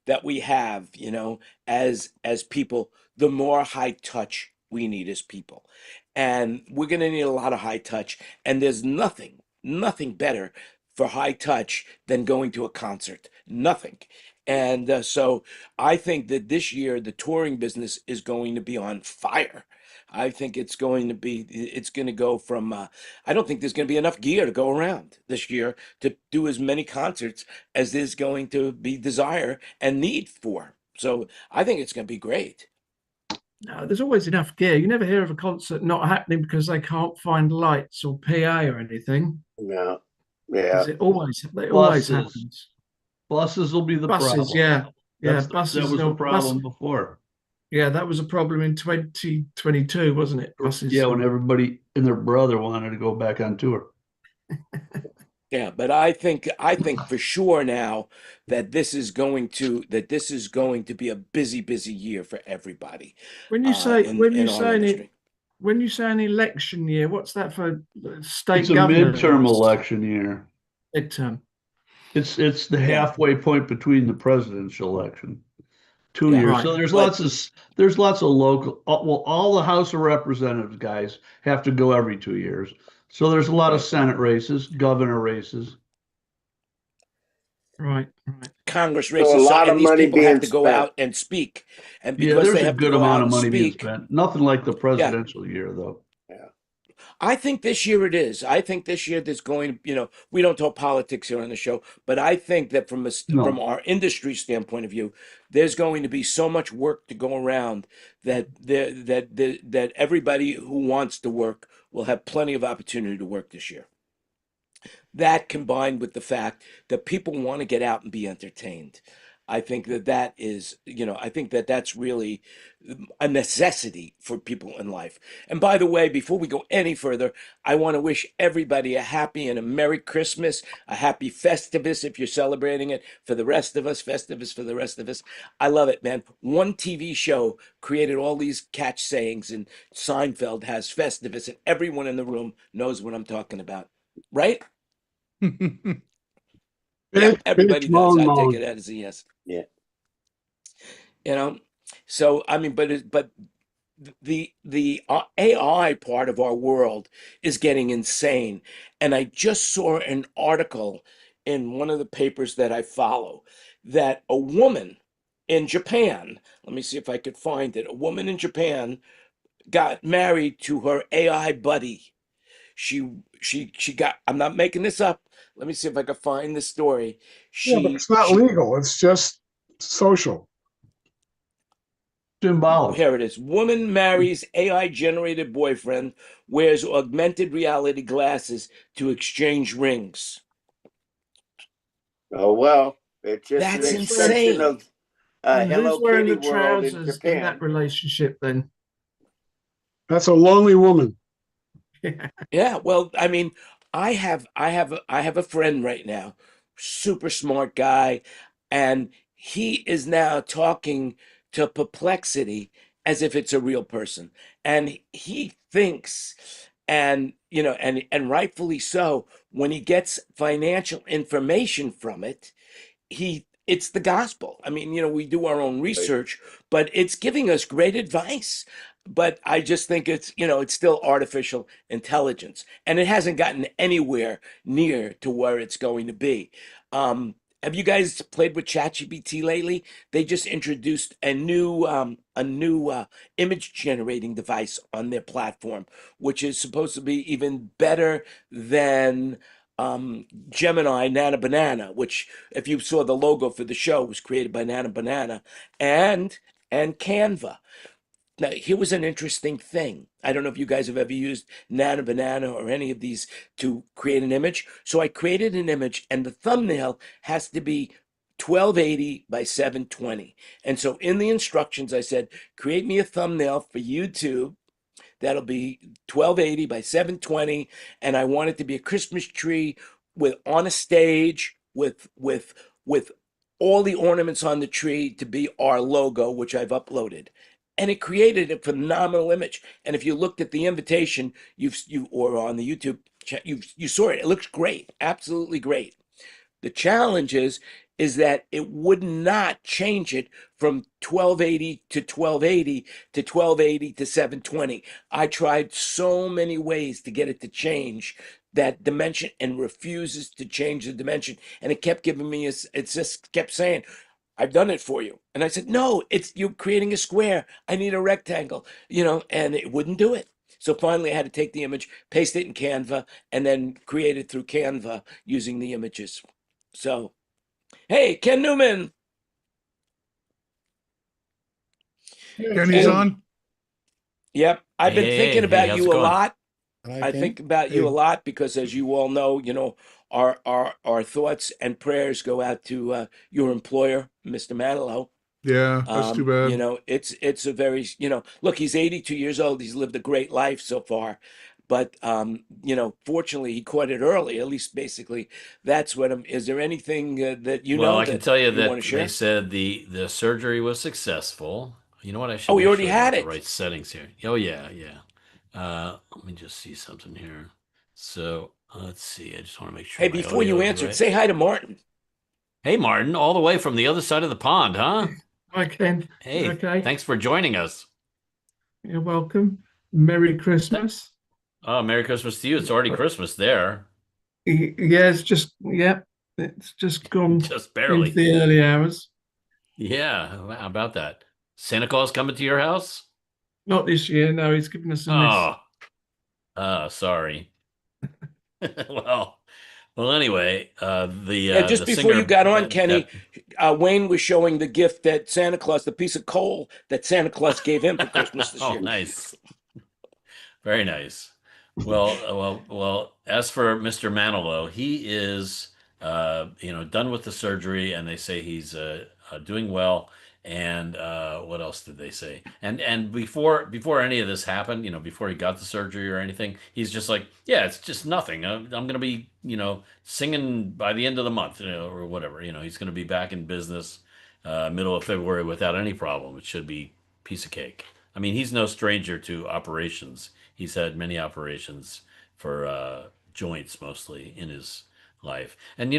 that we have, as people, the more high touch we need as people. And we're going to need a lot of high touch. And there's nothing better for high touch than going to a concert. Nothing. And so I think that this year the touring business is going to be on fire. I think it's going to go from, I don't think there's going to be enough gear to go around this year to do as many concerts as there's going to be desire and need for. So I think it's going to be great. No, there's always enough gear. You never hear of a concert not happening because they can't find lights or PA or anything. No. Yeah. Because it always Buses. happens. Buses will be the Buses, problem. yeah, yeah, That buses. was the No, problem before. yeah, that was a problem in 2022, wasn't it? Buses. Yeah, when everybody and their brother wanted to go back on tour. Yeah, but I think for sure now that this is going to be a busy year for everybody When you say when you in our say industry. when you say an election year, what's that for It's state a midterm governors? election year. Midterm. It's the Yeah, halfway point between the presidential election. Two yeah. years. Right. So But there's lots of local. Well, all the House of Representatives guys have to go every 2 years. So there's a lot of right, Senate races, governor races. Right. Right. Congress So a races. So lot of and these money people have being to go spent. out and speak, and Yeah, because there's they a have to good go amount out of and money being speak, spent. Nothing like the yeah. presidential year, though. Yeah. I think this year it is. I think this year there's going, we don't talk politics here on the show, but I think that from No, our industry standpoint of view, there's going to be so much work to go around that everybody who wants to work will have plenty of opportunity to work this year. That combined with the fact that people want to get out and be entertained. I think that that's really a necessity for people in life. And by the way, before we go any further, I want to wish everybody a happy and a Merry Christmas, a happy Festivus if you're celebrating it. For the rest of us, Festivus for the rest of us. I love it, man. One TV show created all these catch sayings, and Seinfeld has Festivus, and everyone in the room knows what I'm talking about. Right? Yeah, Bitch, everybody does. moan, I take it moan. as a yes. Yeah. You know, so I mean, but the AI part of our world is getting insane. And I just saw an article in one of the papers that I follow that a woman in Japan, let me see if I could find it. A woman in Japan got married to her AI buddy. She got, I'm not making this up. Let me see if I can find the story. Yeah, but She it's not she legal. It's just social. Oh, symbolic. here it is. Woman marries AI generated boyfriend, wears augmented reality glasses to exchange rings. Oh well, it's just an That's Who's wearing extension insane. of and who's Hello wearing Kitty the world in trousers in that Japan. relationship then? That's a lonely woman. Yeah, well, I mean, I have a friend right now, super smart guy, and he is now talking to Perplexity as if it's a real person. And he thinks, and rightfully so, when he gets financial information from it, it's the gospel. I mean, we do our own Right. research, but it's giving us great advice. But I just think it's still artificial intelligence, and it hasn't gotten anywhere near to where it's going to be. Have you guys played with ChatGPT lately? They just introduced a new image generating device on their platform, which is supposed to be even better than Gemini Nana Banana, which, if you saw the logo for the show, was created by Nana Banana and Canva. Now, here was an interesting thing. I don't know if you guys have ever used Nana Banana or any of these to create an image. So I created an image, and the thumbnail has to be 1280 by 720. And so in the instructions, I said, create me a thumbnail for YouTube that'll be 1280 by 720, and I want it to be a Christmas tree with on a stage with all the ornaments on the tree to be our logo, which I've uploaded. And it created a phenomenal image. And if you looked at the invitation, or on the YouTube chat, you saw it. It looks great, absolutely great. The challenge is that it would not change it from 1280 to 1280 to 1280 to 720. I tried so many ways to get it to change that dimension and refuses to change the dimension. And it kept giving me, it just kept saying, I've done it for you. And I said, no, it's you're creating a square. I need a rectangle, and it wouldn't do it. So finally I had to take the image, paste it in Canva, and then create it through Canva using the images. So, hey, Ken Newman. Kenny's And on. yep, I've been thinking about how's you it a going? lot. Hi, I Ken. think about you Hey. a lot because, as you all know, our thoughts and prayers go out to your employer, Mr. Manilow. Yeah, that's too bad. It's a very, look, he's 82 years old. He's lived a great life so far, but fortunately he caught it early. At least, basically, that's what I'm. Is there anything that Well, I can that tell you you want that to they share? said the surgery was successful. You know what? I should Oh, he make already sure I got had the it. right settings here. Oh yeah, yeah. Let me just see something here. So let's see. I just want to make sure Hey, my before audio you is answer it, right. say hi to Martin. Hey, Martin, all the way from the other side of the pond, huh? Hi, Ken. Hey, Okay. thanks for joining us. You're welcome. Merry Christmas. Oh, Merry Christmas to you. It's already Christmas there. Yeah, it's just gone Just into barely. the early hours. Yeah, how about that? Santa Claus coming to your house? Not this year. No, he's given us a miss. Sorry. Well, anyway, Yeah, just the before you singer got on, that Kenny, Wayne was showing the gift that Santa Claus, the piece of coal that Santa Claus gave him for Christmas this oh, year. nice. Very nice. Well, as for Mr. Manilow, he is, done with the surgery, and they say he's doing well. And what else did they say? And before any of this happened, before he got the surgery or anything, he's just like, yeah, it's just nothing. I'm gonna be, singing by the end of the month, or whatever. He's gonna be back in business middle of February without any problem. It should be piece of cake. I mean, he's no stranger to operations. He's had many operations for joints mostly in his life. And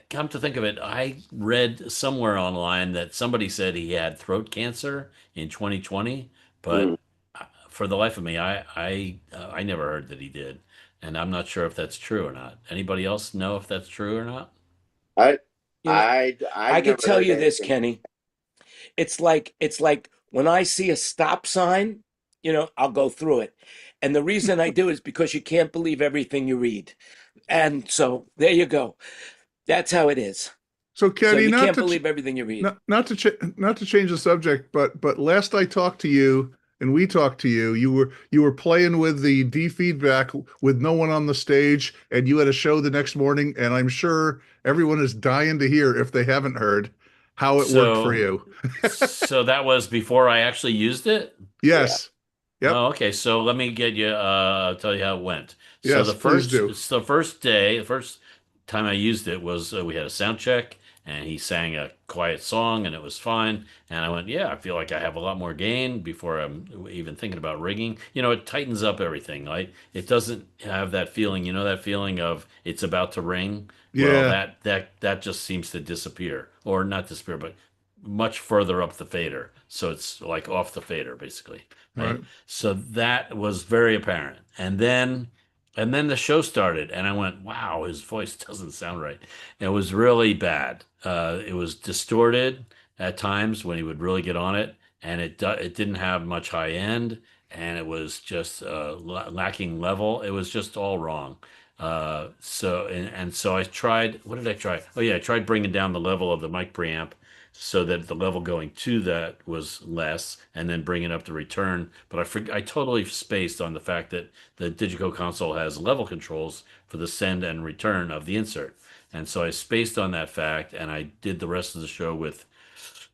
come to think of it, I read somewhere online that somebody said he had throat cancer in 2020, Mm. but for the life of me, I never heard that he did, and I'm not sure if that's true or not. Anybody else know if that's true or not? I You know, I I've could never tell heard you this, anything. Kenny. It's like when I see a stop sign, I'll go through it. And the reason I do is because you can't believe everything you read. And so there you go. That's how it is. So So Kenny, you can't believe everything you read. not to change the subject, but last I talked to you and we talked to you, you were playing with the D feedback with no one on the stage, and you had a show the next morning, and I'm sure everyone is dying to hear, if they haven't heard, how it worked for So, you. so that was before I actually used it? Yeah. Yes. Yep. Oh, okay. So let me get you tell you how it went. So Yes, please do. the first day, the first time I used it was we had a sound check and he sang a quiet song and it was fine. And I went, yeah, I feel like I have a lot more gain before I'm even thinking about rigging. It tightens up everything. Like it doesn't have that feeling, that feeling of it's about to ring. Well, Yeah. that just seems to disappear, or not disappear, but much further up the fader. So it's like off the fader, basically, Right. right? So that was very apparent. And then the show started, and I went, "Wow, his voice doesn't sound right." It was really bad. It was distorted at times when he would really get on it, and it didn't have much high end, and it was just lacking level. It was just all wrong. So I tried. What did I try? Oh yeah, I tried bringing down the level of the mic preamp so that the level going to that was less, and then bringing up the return. But I totally spaced on the fact that the Digico console has level controls for the send and return of the insert. And so I spaced on that fact, and I did the rest of the show with,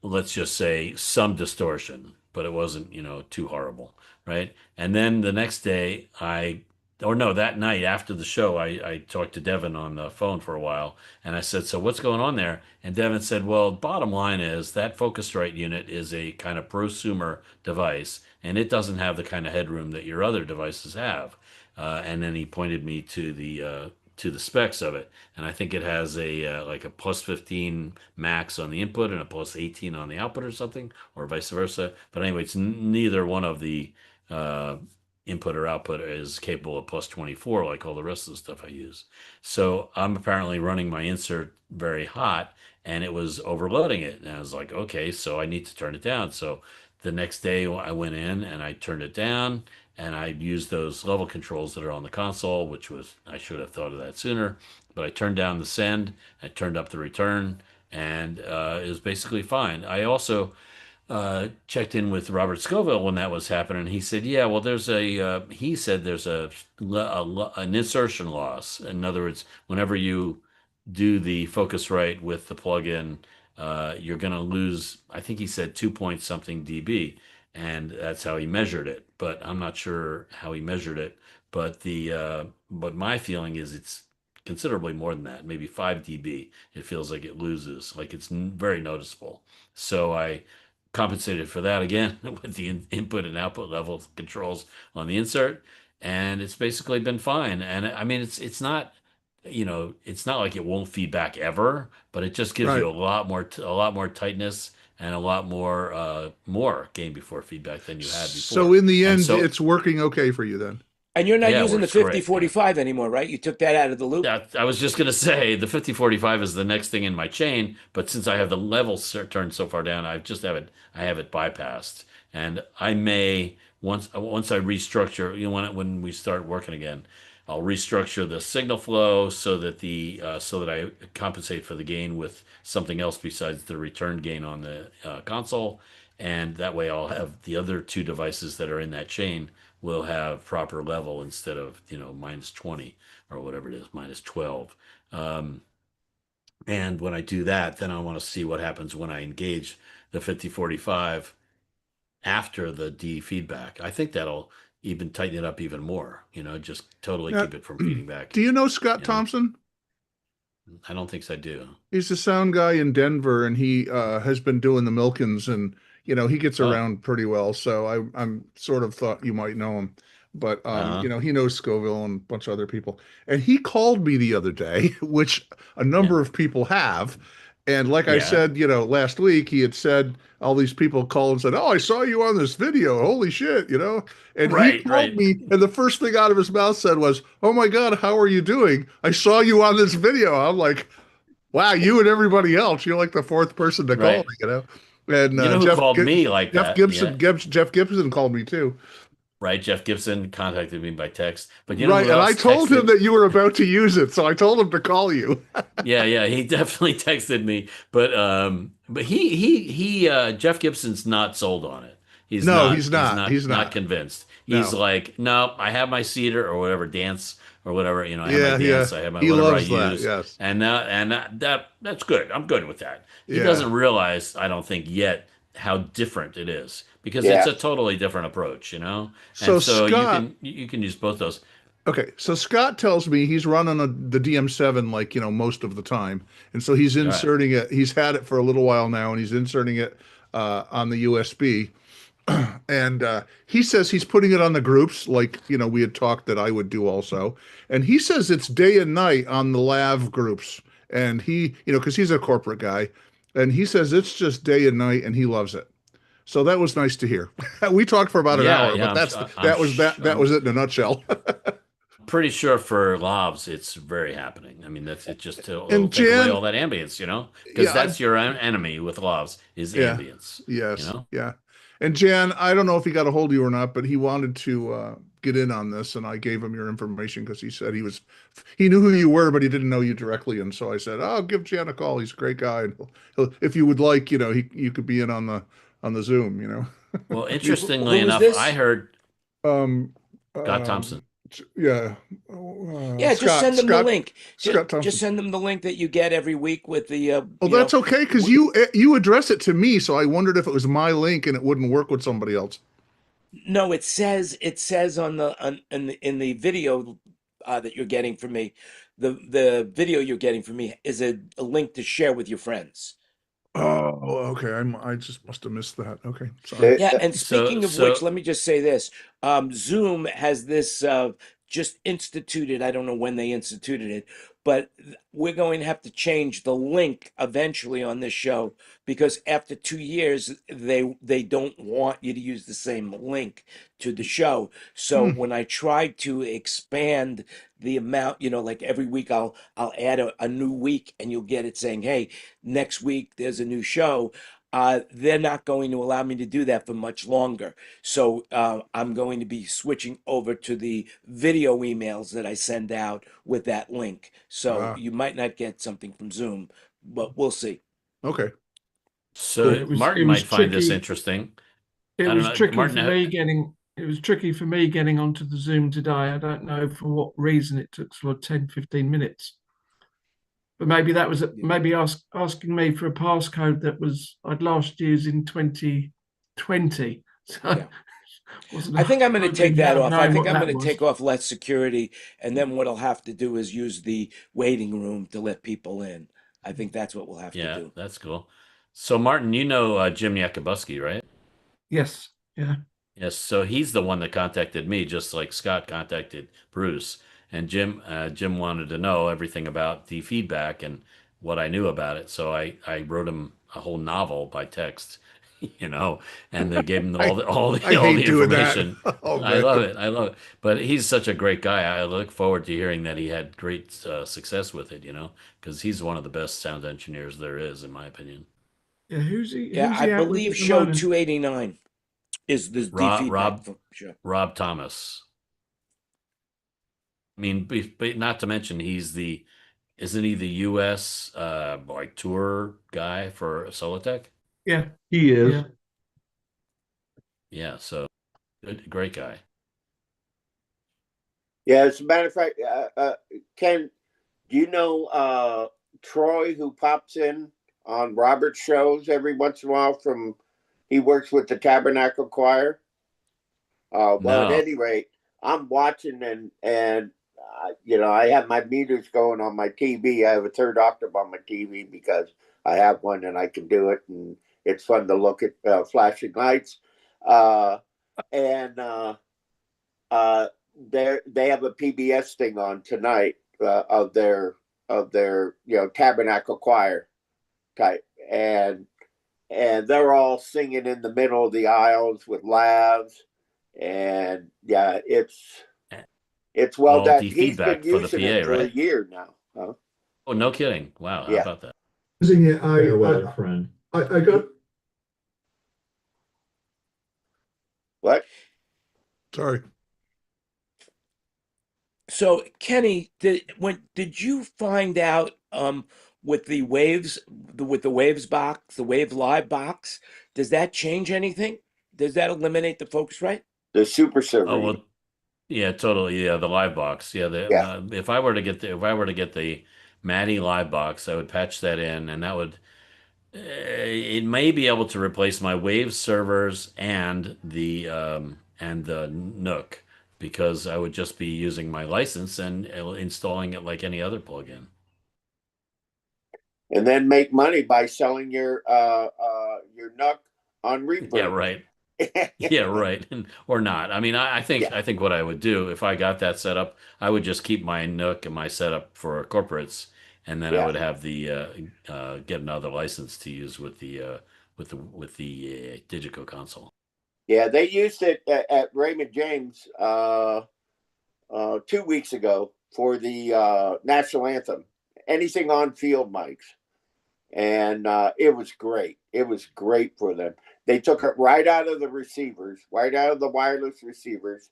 let's just say, some distortion, but it wasn't, too horrible, right? And then the next day, or no, that night after the show, I talked to Devin on the phone for a while, and I said, "So what's going on there?" And Devin said, "Well, bottom line is that Focusrite unit is a kind of prosumer device, and it doesn't have the kind of headroom that your other devices have." And then he pointed me to to the specs of it, and I think it has a like a plus 15 max on the input and a plus 18 on the output or something, or vice versa. But anyway, it's neither one of the uh, input or output is capable of plus 24 like all the rest of the stuff I use. So I'm apparently running my insert very hot, and it was overloading it. And I was like, okay, so I need to turn it down. So the next day I went in and I turned it down, and I used those level controls that are on the console, which was, I should have thought of that sooner. But I turned down the send, I turned up the return, and it was basically fine. I also checked in with Robert Scoville when that was happening. He said, "Yeah, well, he said there's an insertion loss. In other words, whenever you do the Focusrite with the plugin, you're going to lose. I think he said 2 point something dB, and that's how he measured it. But I'm not sure how he measured it. But my feeling is it's considerably more than that, maybe 5 dB. It feels like it loses, like it's very noticeable. So I compensated for that again with the input and output level controls on the insert, and it's basically been fine. And I mean, it's not, it's not like it won't feedback ever, but it just gives Right. you a lot more tightness and a lot more gain before feedback than you had before. So in the And end, so it's working okay for you then. And you're not Yeah, it using the works great, yeah. 5045 anymore, right? You took that out of the loop. I was just going to say the 5045 is the next thing in my chain, but since I have the levels turned so far down, I have it bypassed. And I may, once I restructure, when we start working again, I'll restructure the signal flow so that so that I compensate for the gain with something else besides the return gain on the console, and that way I'll have the other two devices that are in that chain will have proper level instead of minus 20 or whatever it is, minus 12. And when I do that, then I want to see what happens when I engage the 5045 after the D feedback. I think that'll even tighten it up even more, just totally Now, keep it from feeding back. Do you know Scott You know? Thompson? I don't think so, I do. He's a sound guy in Denver, and he has been doing the Milkins, and he gets Oh. around pretty well. So I'm sort of thought you might know him, but Uh-huh. he knows Scoville and a bunch of other people. And he called me the other day, which a number of people have. And like I Yeah. said, last week he had said all these people called and said, "Oh, I saw you on this video. Holy shit!" And he Right, called right. me, and the first thing out of his mouth said was, "Oh my God, how are you doing? I saw you on this video." I'm like, wow, you and everybody else. You're like the fourth person to call Right. me. And You know who called me like Jeff that? Gibson, Yeah. Jeff Gibson called me too. Right. Jeff Gibson contacted me by text. But you know Right, who and I else told him texted? that you were about to use it, so I told him to call you. Yeah, he definitely texted me. But he Jeff Gibson's not sold on it. He's No, not he's not. He's not not. convinced. He's No. like, no, I have my cedar or whatever dance or whatever, I have my Yeah, dance, I have my he whatever I loves that. use. Yes. And that's good. I'm good with that. He Yeah. doesn't realize, I don't think yet, how different it is because Yeah. it's a totally different approach, And So so Scott, you can use both those. okay, so Scott tells me he's running the DM7 like most of the time, and so he's All right. inserting it. He's had it for a little while now, and he's inserting it on the USB. And he says he's putting it on the groups, like we had talked that I would do also. And he says it's day and night on the Lav groups, and he, because he's a corporate guy, and he says it's just day and night, and he loves it. So that was nice to hear. We talked for about an Yeah, hour, yeah, but that was it in a nutshell. Pretty sure for Lavs, it's very happening. I mean, it'll And take away Jan, all that ambience, because yeah, that's your enemy with Lavs is yeah, ambience. yes, yeah. And Jan, I don't know if he got a hold of you or not, but he wanted to get in on this, and I gave him your information because he said he knew who you were, but he didn't know you directly, and so I said, "Oh, give Jan a call. He's a great guy, and if you would like, you could be in on the Zoom, Well, Who interestingly was enough, this? I heard Um, Scott Thompson. yeah, Yeah, just send them the link. Scott Thompson. Just send them the link that you get every week with the. Oh, that's okay, because you address it to me, so I wondered if it was my link and it wouldn't work with somebody else. No, it says in the video that you're getting from me, the video you're getting from me is a link to share with your friends. Oh, okay. I just must have missed that. Okay, sorry. Yeah, and So- speaking of so- which, let me just say this. Zoom has this just instituted, I don't know when they instituted it, but we're going to have to change the link eventually on this show because after 2 years, they don't want you to use the same link to the show. So when I tried to expand the amount, like every week I'll add a new week and you'll get it saying, hey, next week there's a new show. They're not going to allow me to do that for much longer. So I'm going to be switching over to the video emails that I send out with that link. So you might not get something from Zoom, but we'll see. Okay. So It was Martin might find this tricky. interesting. It I don't was know, tricky Martin, for me getting. It was tricky for me getting onto the Zoom today. I don't know for what reason it took sort of 10, 15 minutes. But maybe that was maybe asking me for a passcode that was I'd last used in 2020. So Yeah. I think I'm going to take that off. I think I'm going to take off less security, and then what I'll have to do is use the waiting room to let people in. I think that's what we'll have to do. That's cool. So Martin, you know Jim Yakubuski, right? Yes. Yeah. Yes. So he's the one that contacted me, just like Scott contacted Bruce. And Jim wanted to know everything about the feedback and what I knew about it. So I wrote him a whole novel by text, and they gave him all the I hate doing that. information. Oh, I man. love it. I love it. But he's such a great guy. I look forward to hearing that he had great success with it, because he's one of the best sound engineers there is, in my opinion. Yeah. Who's he? Yeah, Who's I he out with believe at the show moment? 289 is the feedback show. Rob Thomas. I mean, but not to mention isn't he the U.S. Like tour guy for Solitech? Yeah. He is. Yeah. Yeah, so great guy. Yeah, as a matter of fact, Ken, do you know Troy, who pops in on Robert's shows every once in a while he works with the Tabernacle Choir? Well, No. at any rate, I'm watching and I have my meters going on my TV. I have a third octave on my TV because I have one and I can do it, and it's fun to look at flashing lights. They have a PBS thing on tonight of their Tabernacle Choir type, and they're all singing in the middle of the aisles with lavs, and yeah, it's well done. He's been using it for a year now. Huh? Oh, no kidding! Wow, how about that? Using it, I got. What? Sorry. So Kenny, did you find out with the Waves box, the Wave Live box, does that change anything? Does that eliminate the Focusrite? The Super Server. Oh, well, yeah, totally. Yeah, the live box. Yeah, if I were to get the Matty live box, I would patch that in, and that would it may be able to replace my Wave servers and the Nook, because I would just be using my license and installing it like any other plugin. And then make money by selling your Nook on Reverb. Yeah, right. Yeah, right. Or not. I mean, I think what I would do if I got that set up, I would just keep my Nook and my setup for corporates, and then I would have the get another license to use with the Digico console. Yeah, they used it at Raymond James 2 weeks ago for the national anthem. Anything on field mics, and it was great. It was great for them. They took it right out of the receivers, right out of the wireless receivers,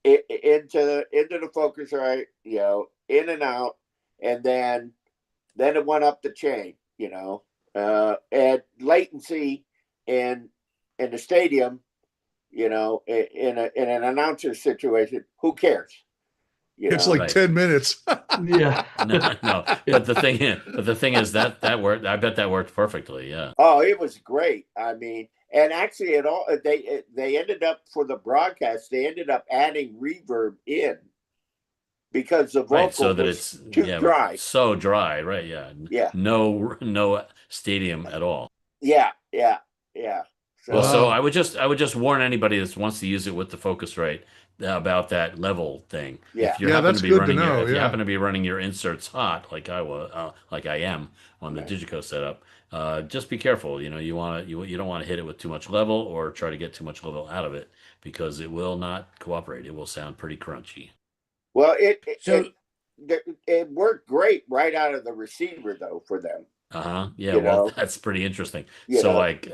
into the Focusrite, in and out, and then it went up the chain, and latency in the stadium, in an announcer situation, who cares? It's like 10 minutes. Yeah. No. But the thing is that worked. I bet that worked perfectly. Yeah. Oh, it was great. I mean, and actually, they ended up for the broadcast. They ended up adding reverb in because the vocal so that was it's too dry. So dry, right? Yeah. Yeah. No stadium at all. Yeah. So, Well, so I would just warn anybody that wants to use it with the Focusrite, about that level thing. Yeah. If you Yeah, happen that's to be good to running your, know. if you Yeah. happen to be running your inserts hot, like like I am on the Right. Digico setup, just be careful. You don't want to hit it with too much level or try to get too much level out of it because it will not cooperate. It will sound pretty crunchy. Well, So it worked great right out of the receiver though for them. Uh-huh. Yeah, You well, know, that's pretty interesting. you So know, like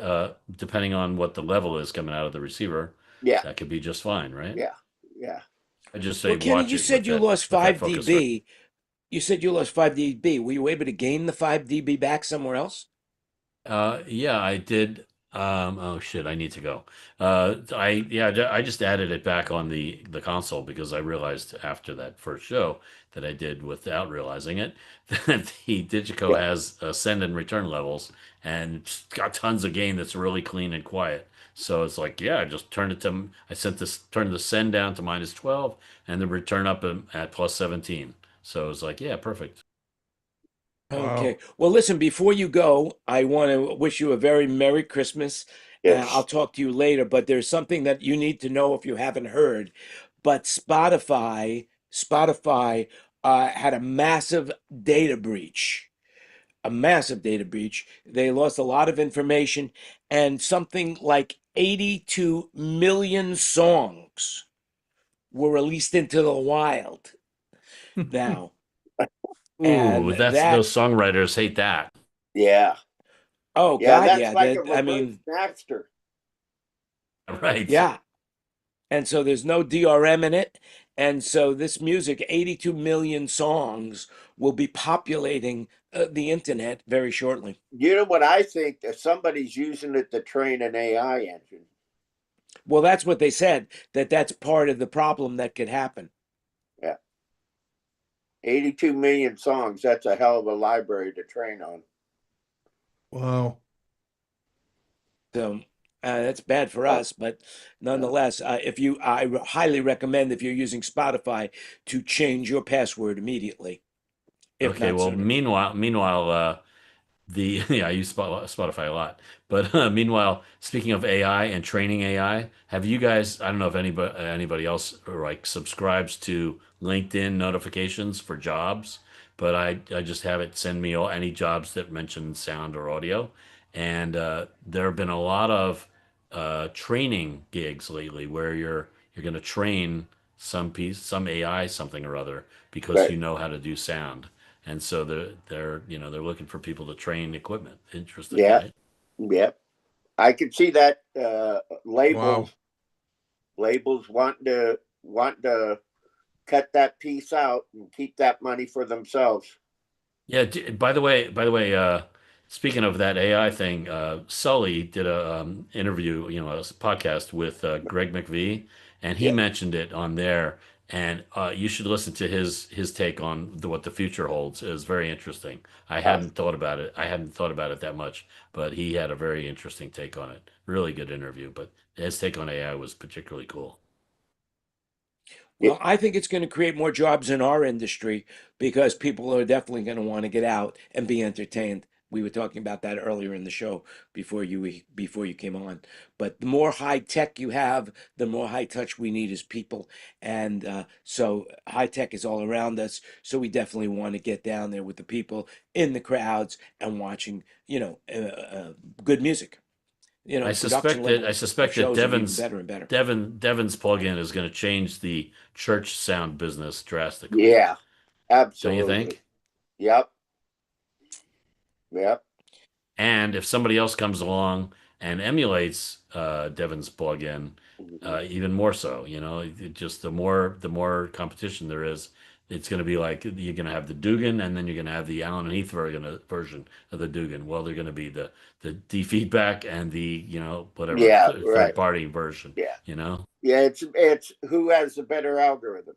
depending on what the level is coming out of the receiver, yeah, that could be just fine, right? yeah, yeah. I just well, say Kenny, watch you it with said you that lost with that 5 focus ring. dB. You said you lost 5 dB. Were you able to gain the 5 dB back somewhere else? Yeah, I did. Oh shit, I need to go. I just added it back on the console because I realized after that first show that I did without realizing it that the Digico Yeah. has send and return levels and it's got tons of gain that's really clean and quiet. So it's like, yeah, I just turned it to. Turned the send down to -12 and the return up at +17. So it's like, yeah, perfect. Okay. Wow. Well, listen, before you go, I want to wish you a very Merry Christmas. I'll Yes. talk to you later, but there's something that you need to know if you haven't heard. But Spotify had a massive data breach. They lost a lot of information, and something like 82 million songs were released into the wild now. Ooh, And that's that, those songwriters hate that. Yeah. oh Yeah. God, That's yeah, like a I reverse mean, Napster. Right. yeah. And so there's no DRM in it. And so this music, 82 million songs, will be populating the internet very shortly. You know what I think that somebody's using it to train an AI engine. Well, that's what they said, that's part of the problem that could happen. Yeah. 82 million songs. That's a hell of a library to train on. Wow. So that's bad for Oh, us, but nonetheless, I highly recommend if you're using Spotify to change your password immediately, if Okay, not well, sooner. meanwhile, the yeah, I use Spotify a lot. But meanwhile, speaking of AI and training AI, have you guys? I don't know if anybody else like subscribes to LinkedIn notifications for jobs, but I just have it send me any jobs that mention sound or audio, and there have been a lot of training gigs lately where you're going to train some AI something or other because right. you know how to do sound. And so they're looking for people to train equipment. Interesting, Yeah. right? Yeah. I could see that Wow. labels want to cut that piece out and keep that money for themselves. Yeah. By the way, speaking of that AI thing, Sully did a interview, a podcast with Greg McVee, and he Yeah. mentioned it on there. And you should listen to his take on what the future holds. It was very interesting. I Uh, hadn't thought about it. I hadn't thought about it that much, but he had a very interesting take on it. Really good interview. But his take on AI was particularly cool. Well, I think it's going to create more jobs in our industry because people are definitely going to want to get out and be entertained. We were talking about that earlier in the show before you came on. But the more high tech you have, the more high touch we need as people, and so high tech is all around us. So we definitely want to get down there with the people in the crowds and watching, good music. I The production suspect that I levels of suspect that shows are even better and better. Devon's plugin is going to change the church sound business drastically. yeah. Don't you Absolutely. think? Yep. Yep. And if somebody else comes along and emulates Devon's plugin, Mhm. even more so, just the more competition there is, it's going to be like you're going to have the Dugan, and then you're going to have the Allen and Heath version of the Dugan. Well, they're going to be the D feedback and the whatever Yeah. third Right. party version. Yeah. You know. Yeah. It's who has the better algorithm.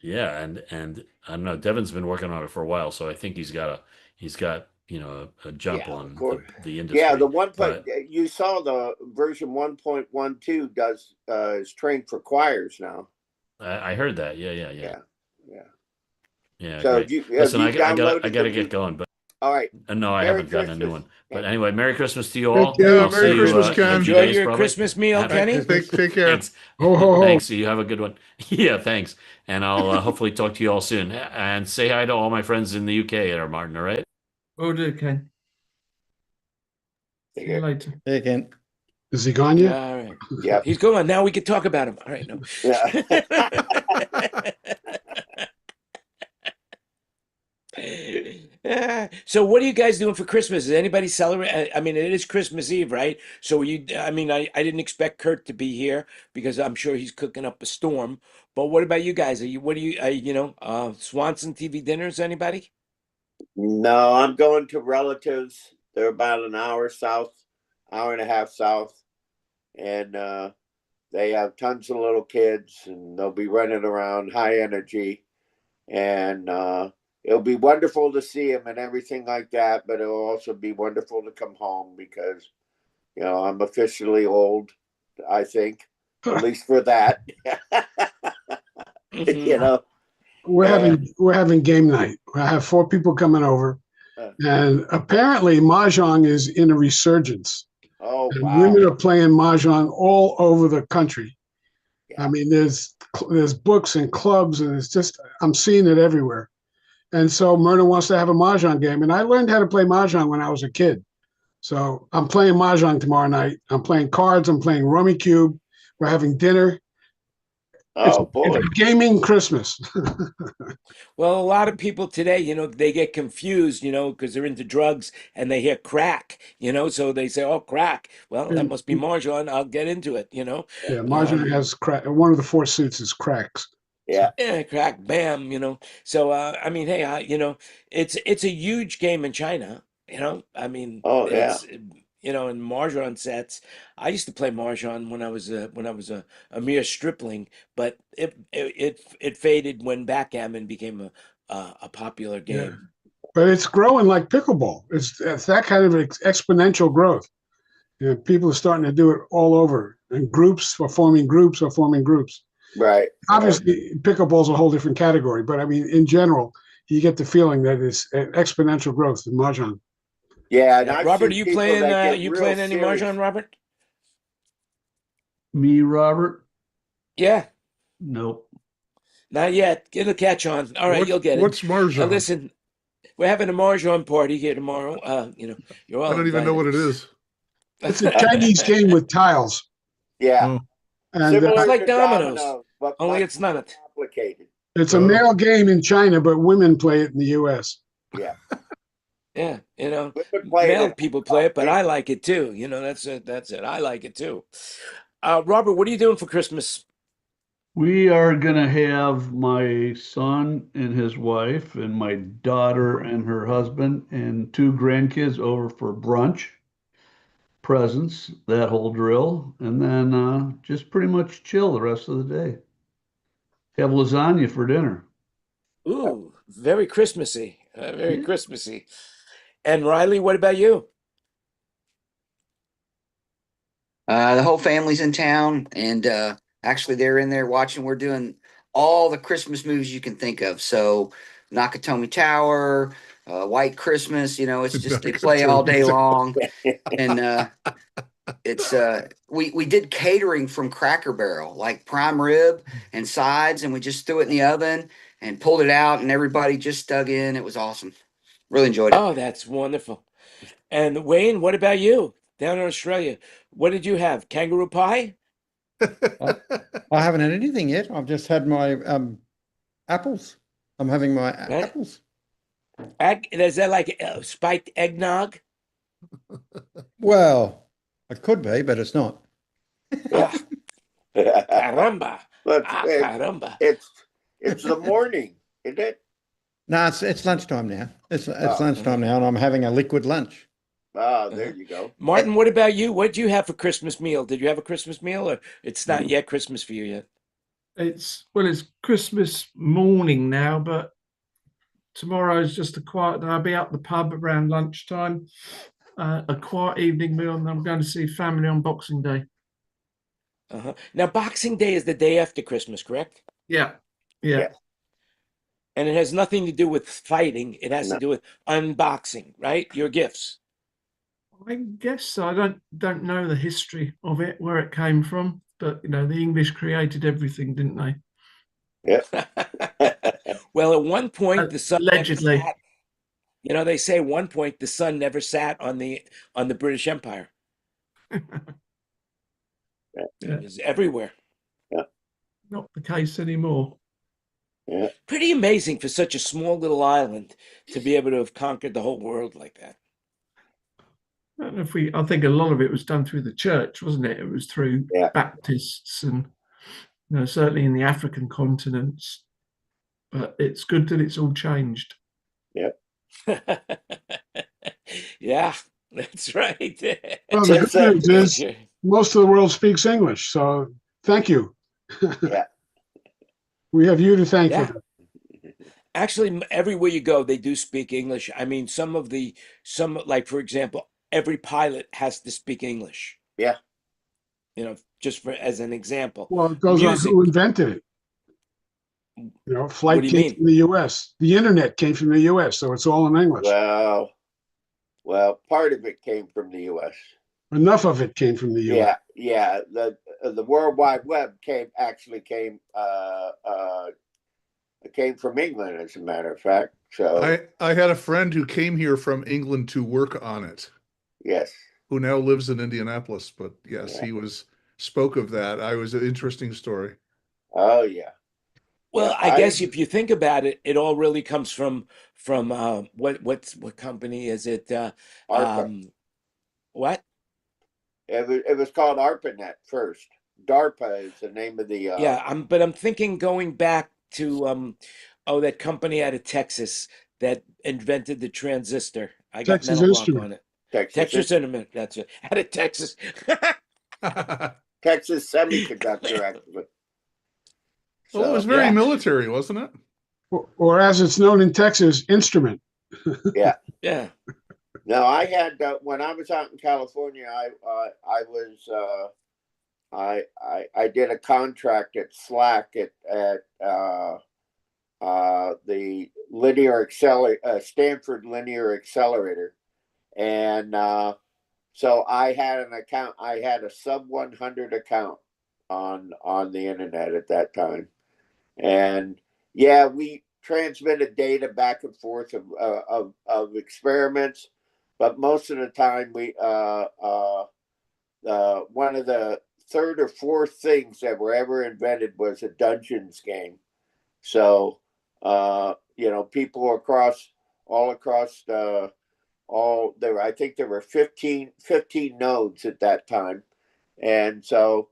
Yeah, and I don't know. Devon's been working on it for a while, so I think he's got a jump Yeah. Of on course. the Yeah. The industry. one point But you saw the version 1.12 does is trained for choirs now. I heard that. Yeah, yeah, yeah, Yeah. Yeah. yeah. So Great. have Listen, you I got I downloaded the gotta get new? going, but All right. No, I Merry haven't gotten a new Christmas. one. But anyway, Merry Christmas to you Take all. care. Yeah, I'll Merry see you Christmas, in a Ken. few Enjoy days, your probably. Christmas meal, Have- Kenny. Take care. Thanks. Ho, ho, ho. Thanks. You have a good one. Yeah, thanks. And I'll hopefully talk to you all soon. And say hi to all my friends in the UK there, Martin, all right? Will do, Ken. Take See you care. later. Hey, Ken. Is he gone yet? All right. Yep. He's gone. Now we can talk about him. All right. No. So what are you guys doing for Christmas? Is anybody celebrate? I mean, it is Christmas Eve, right? So I mean, I didn't expect Kurt to be here because I'm sure he's cooking up a storm. But what about you guys? What do you, Swanson TV dinners, anybody? No, I'm going to relatives. They're about an hour south, hour and a half south. And they have tons of little kids and they'll be running around high energy. And it'll be wonderful to see them and everything like that. But it'll also be wonderful to come home because, I'm officially old, I think, at least for that. Mhm. you know, We're having game night. I have 4 people coming over, and apparently mahjong is in a resurgence. oh, And wow. women are playing mahjong all over the country. Yeah. I mean, there's books and clubs, and it's just I'm seeing it everywhere. And so Myrna wants to have a mahjong game, and I learned how to play mahjong when I was a kid. So I'm playing mahjong tomorrow night. I'm playing cards. I'm playing Rummy Cube. We're having dinner. Oh, boy. It's a gaming Christmas. Well, a lot of people today, they get confused, because they're into drugs and they hear crack, so they say, "Oh, crack." Well, that must be mahjong. I'll get into it, Yeah, mahjong has crack. One of the 4 suits is cracks. Yeah. Yeah, crack, bam. So, I mean, hey, it's a huge game in China. I mean, Oh, yeah. there's, in mahjong sets. I used to play mahjong when I was a mere stripling, but it faded when backgammon became a popular Yeah. game. But it's growing like pickleball. It's that kind of exponential growth. People are starting to do it all over, and groups are forming groups are forming groups. Right. Obviously, pickleball's a whole different category, but I mean, in general, you get the feeling that it's an exponential growth in mahjong. Yeah. And Yeah, I've Robert, are seen you people playing? that get You real playing any serious. mahjong, Robert? Me, Robert? Yeah, Nope. not yet. Get a catch on. All right, you'll get it. What's Marjan? Listen, we're having a mahjong party here tomorrow. You're all I don't even know what it invited. is. It's a Chinese game with tiles, Yeah. Oh, and Similar It's like to dominoes, but only much it's more not. complicated. it's a Oh. male game in China, but women play it in the U.S. Yeah. Yeah, Women play it male in people play it, but I like it too. That's it. That's it. I like it too. Robert, what are you doing for Christmas? We are gonna have my son and his wife and my daughter and her husband and 2 grandkids over for brunch, presents, that whole drill, and then just pretty much chill the rest of the day. Have lasagna for dinner. Ooh, very Christmassy. Very Yeah. Christmassy. And Riley, what about you? The whole family's in town, and actually, they're in there watching. We're doing all the Christmas movies you can think of. So, Nakatomi Tower, White Christmas. It's just they play all day long, and it's we did catering from Cracker Barrel, like prime rib and sides, and we just threw it in the oven and pulled it out, and everybody just dug in. It was awesome. Really enjoyed it. Oh, that's wonderful. And Wayne, what about you? Down in Australia, what did you have? Kangaroo pie? I haven't had anything yet. I've just had my apples. I'm having my Right. apples. Is that like spiked eggnog? Well, it could be, but it's not. Ah, caramba. But Caramba. it's the morning, isn't it? No, it's lunchtime now. It's Oh. lunchtime now, and I'm having a liquid lunch. Ah, there you go. Martin, what about you? What did you have for Christmas meal? Did you have a Christmas meal, or it's not yet Christmas for you yet? It's Christmas morning now, but tomorrow's just a quiet day. I'll be at the pub around lunchtime, a quiet evening meal, and I'm going to see family on Boxing Day. Now, Boxing Day is the day after Christmas, correct? Yeah. Yeah. And it has nothing to do with fighting. It has to No. do with unboxing, right? Your gifts. I guess so. I don't know the history of it, where it came from, but the English created everything, didn't they? Well, at one point the sun never Allegedly. sat. They say at one point the sun never sat on the British Empire. Yeah, It was everywhere. not the case anymore. Yeah. Pretty amazing for such a small little island to be able to have conquered the whole world like that. I don't know if I think a lot of it was done through the church, wasn't it? It was through Yeah. Baptists and certainly in the African continents. But it's good that it's all changed. Yeah, that's right. Well, the Just good news is Sure. most of the world speaks English. So thank you. Yeah. We have you to thank Yeah. for that. Actually, everywhere you go, they do speak English. I mean, like, for example, every pilot has to speak English. Yeah. Just as an example. Well, it goes Music. on who invented it. What Flight do you came mean? from the U.S. The internet came from the U.S., so it's all in English. Well, part of it came from the U.S. Enough of it came from the U.S. Yeah. The World Wide Web came from England, as a matter of fact. So I had a friend who came here from England to work on it, yes. who now lives in Indianapolis. But yes, Yeah. he spoke of that. I was an interesting story. Oh yeah. Well, Yeah, I guess if you think about it, it all really comes from what company is it? ARPA. What? It was called ARPANET first. DARPA is the name of the. Yeah, but I'm thinking going back to that company out of Texas that invented the transistor. I got Texas mental block Instrument. on it. Texas Texas Instrument. That's it. Out of Texas. Texas Semiconductor, actually. Well, it was So very Yeah. military, wasn't it? Or as it's known in Texas, Instrument. yeah. Yeah. No, I had when I was out in California, I did a contract at SLAC at the Stanford Linear Accelerator, and so I had an account. I had a sub 100 account on the internet at that time, and yeah, we transmitted data back and forth of experiments, but most of the time we one of the third or fourth things that were ever invented was a Dungeons game. So people all across I think there were 15 nodes at that time, and so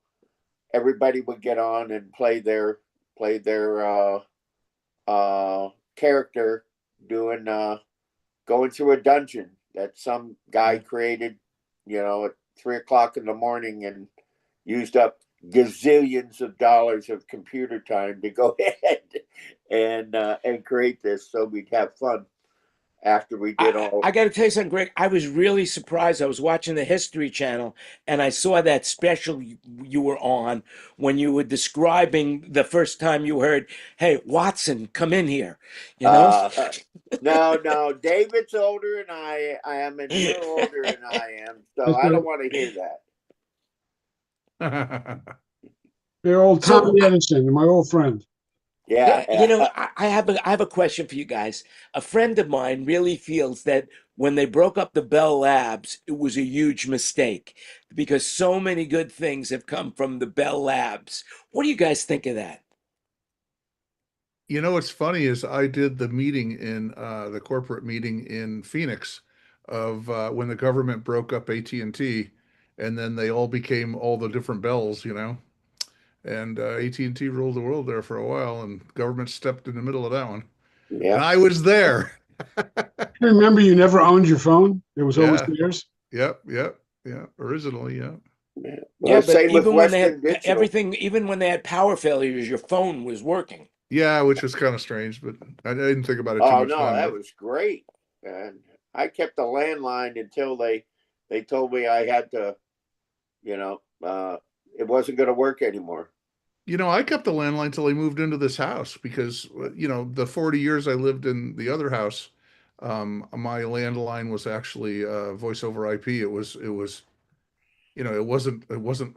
everybody would get on and play their character going through a dungeon that some guy created at 3 o'clock in the morning, and used up gazillions of dollars of computer time to go ahead and create this so we'd have fun after we did all. I got to tell you something, Greg. I was really surprised. I was watching the History Channel and I saw that special you were on when you were describing the first time you heard, "Hey, Watson, come in here." No, David's older than I am, and you're older than I am, so I don't want to hear that. They're old So, Tommy Edison, my old friend. Yeah. I have a question for you guys. A friend of mine really feels that when they broke up the Bell Labs, it was a huge mistake because so many good things have come from the Bell Labs. What do you guys think of that? What's funny is I did the meeting in the corporate meeting in Phoenix of when the government broke up AT&T, and then they all became all the different bells, and AT&T ruled the world there for a while, and government stepped in the middle of that one. Yeah. And I was there. Remember, you never owned your phone. It was always Yeah. theirs. Yep. Originally, yeah. Well, Yeah, but same with even when they Western had Digital. everything, even when they had power failures, your phone was working. Yeah, which was kind of strange, but I didn't think about it too Oh much no, then. that but- was great. And I kept a landline until they told me I had to, it wasn't going to work anymore. I kept the landline till I moved into this house because, the 40 years I lived in the other house, my landline was actually voice over IP. It wasn't an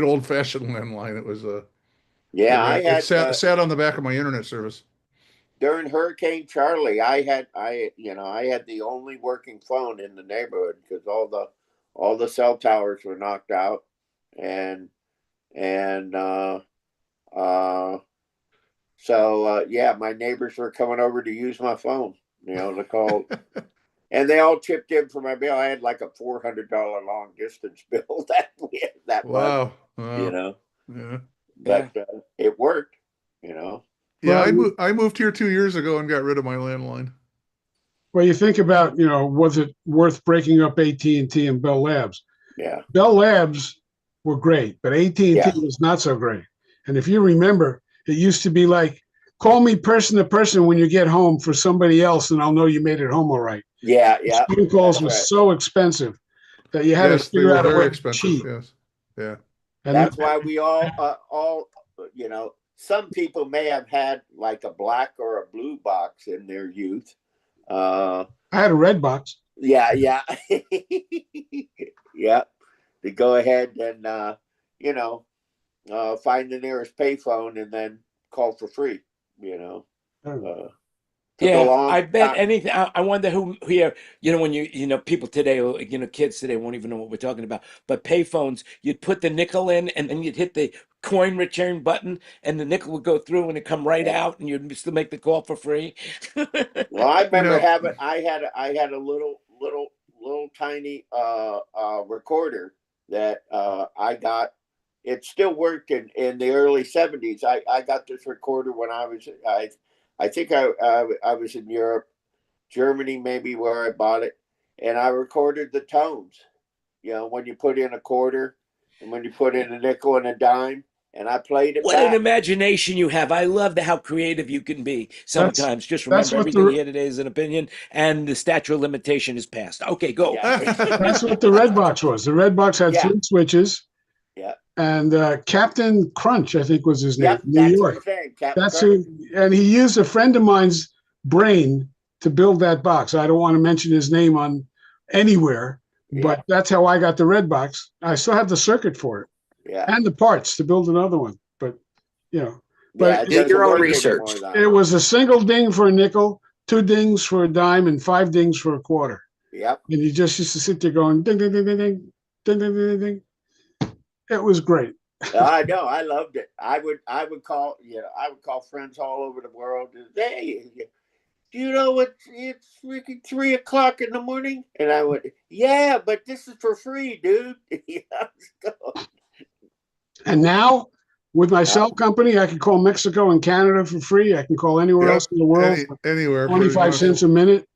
old fashioned landline. It was Yeah, I it had sat on the back of my internet service. during Hurricane Charlie, I had the only working phone in the neighborhood because all the cell towers were knocked out, and and so yeah, my neighbors were coming over to use my phone, to call, and they all chipped in for my bill. I had like a $400 long distance bill that month, Wow. Wow. Yeah. but it worked, Yeah, Well, I moved here 2 years ago and got rid of my landline. Well, you think about, was it worth breaking up AT&T and Bell Labs? Yeah. Bell Labs were great, but AT&T Yeah. was not so great. And if you remember, it used to be like, call me person to person when you get home for somebody else, and I'll know you made it home all right. Yeah. Yeah. Phone calls That's were right. so expensive that you had to Yes, they figure were out a way very to expensive. cheat. Yes. Yeah. And That's why we all, some people may have had like a black or a blue box in their youth. I had a red box. Yeah. Yeah. Yeah. To go ahead and, find the nearest payphone and then call for free, took a Yeah, long I bet time. anything. I wonder who here, when people today, kids today won't even know what we're talking about. But payphones, you'd put the nickel in and then you'd hit the coin return button and the nickel would go through and it'd come right out and you'd still make the call for free. Well, I remember know, having, I had a little tiny, recorder that, I got. It still worked in the early '70s. I got this recorder when I think I was in Europe, Germany, maybe where I bought it, and I recorded the tones. When you put in a quarter, and when you put in a nickel and a dime, and I played it What an back. imagination you have. I love how creative you can be That's sometimes. Just that's remember what everything the here today is an opinion and the statute of limitation is passed. Okay, go. Yeah. that's what the red box was. The red box had Yeah. 3 switches, Yeah. and Captain Crunch, I think was his name, Yep. New That's York. his name, Captain That's Crunch. who, and he used a friend of mine's brain to build that box. I don't want to mention his name on anywhere, but Yeah. that's how I got the red box. I still have the circuit for it Yeah. and the parts to build another one. But Yeah. but It Do your doesn't own work research. anymore, it though. was a single ding for a nickel, 2 dings for a dime, and 5 dings for a quarter. Yep. And you just used to sit there going ding ding ding ding ding ding ding ding ding. It was great. I know. I loved it. I would call, I would call friends all over the world. And, hey, do you know what? It's freaking 3 o'clock in the morning. And I would, yeah, but this is for free, dude. And now with my cell company, I can call Mexico and Canada for free. I can call anywhere Yep. else in the world for Anywhere, pretty 25 much. cents a minute.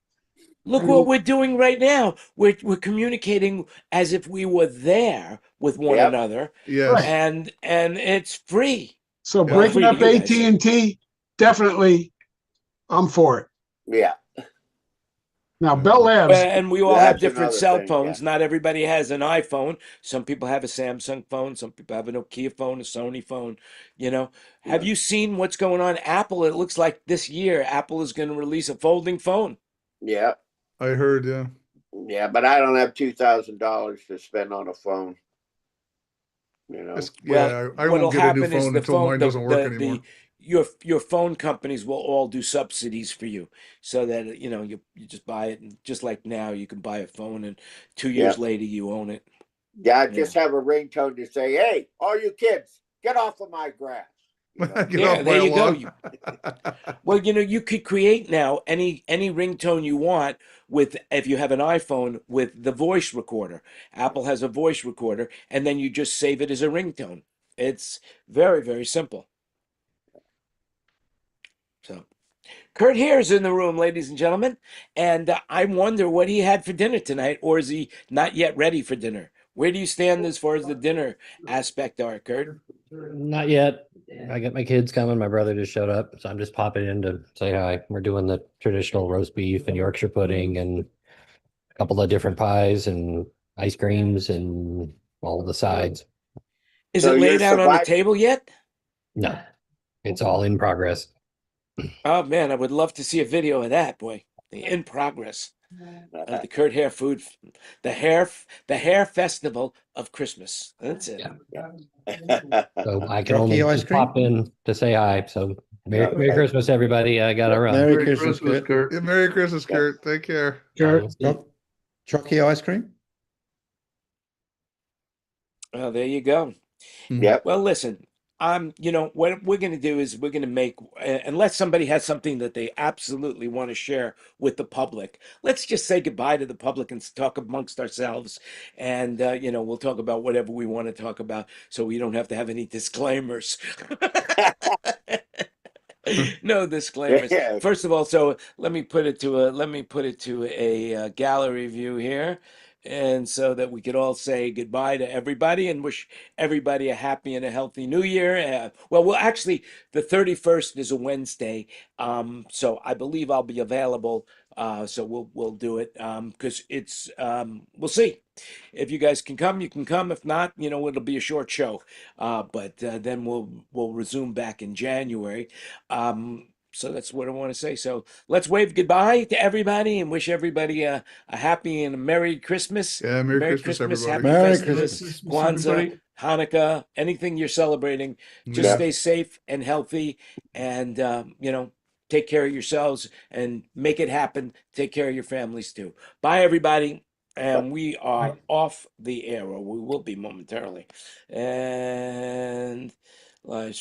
Look what we're doing right now. We're communicating as if we were there with one Yep. another, Yes. and it's free. So Yeah. breaking Free to up you guys. AT&T, definitely, I'm for it. Yeah. Now, Bell Labs, And we all That's have different another cell thing, phones. yeah. Not everybody has an iPhone. Some people have a Samsung phone. Some people have a Nokia phone, a Sony phone. Have you seen what's going on? Apple, it looks like this year, Apple is going to release a folding phone. Yeah. I heard, yeah. Yeah. But I don't have $2,000 to spend on a phone. Well, Well, I what'll won't get a new happen is phone the until phone, mine doesn't work anymore. your phone companies will all do subsidies for you, so that you just buy it, and just like now, you can buy a phone, and 2 years Yeah. later you own it. Yeah. I just have a ringtone to say, hey, all you kids, get off of my grass. Get Yeah, off my there you go. lawn. Well, you could create now any ringtone you want with, if you have an iPhone, with the voice recorder. Apple has a voice recorder, and then you just save it as a ringtone. It's very, very simple. So, Kurt here is in the room, ladies and gentlemen, and I wonder what he had for dinner tonight, or is he not yet ready for dinner? Where do you stand as far as the dinner aspect are, Kurt? Not yet. I got my kids coming. My brother just showed up, so I'm just popping in to say hi. We're doing the traditional roast beef and Yorkshire pudding and a couple of different pies and ice creams and all the sides. Is So it you're laid out on the surviving. table yet? No, it's all in progress. Oh man, I would love to see a video of that, boy. The in progress of the Kurt Hair food, the hair festival of Christmas. That's it. Yeah. So I can Rocky only ice just cream? pop in to say hi. So Merry Okay. Christmas, everybody. I gotta run. Merry Merry Christmas, Christmas, Kurt. Kurt. Yeah, Merry Christmas, Yeah. Kurt. Take care. Kurt, We'll see. Chocky ice cream? Well, there you go. Yep. Well, listen, what we're going to do is we're going to make, unless somebody has something that they absolutely want to share with the public, let's just say goodbye to the public and talk amongst ourselves. And, we'll talk about whatever we want to talk about so we don't have to have any disclaimers. No disclaimers. Yeah. First of all, so let me put it to a gallery view here, and so that we could all say goodbye to everybody and wish everybody a happy and a healthy new year. Well, actually, the 31st is a Wednesday, so I believe I'll be available. So we'll do it because it's we'll see. If you guys can come, you can come. If not, it'll be a short show. But then we'll resume back in January. So that's what I want to say. So let's wave goodbye to everybody and wish everybody a happy and a Merry Christmas. Yeah, Merry Christmas, everybody. Happy Merry Festivus, Christmas. Kwanzaa, everybody. Hanukkah, anything you're celebrating. Just Yeah. stay safe and healthy, and take care of yourselves and make it happen. Take care of your families too. Bye, everybody. And we are off the air, or we will be momentarily. And live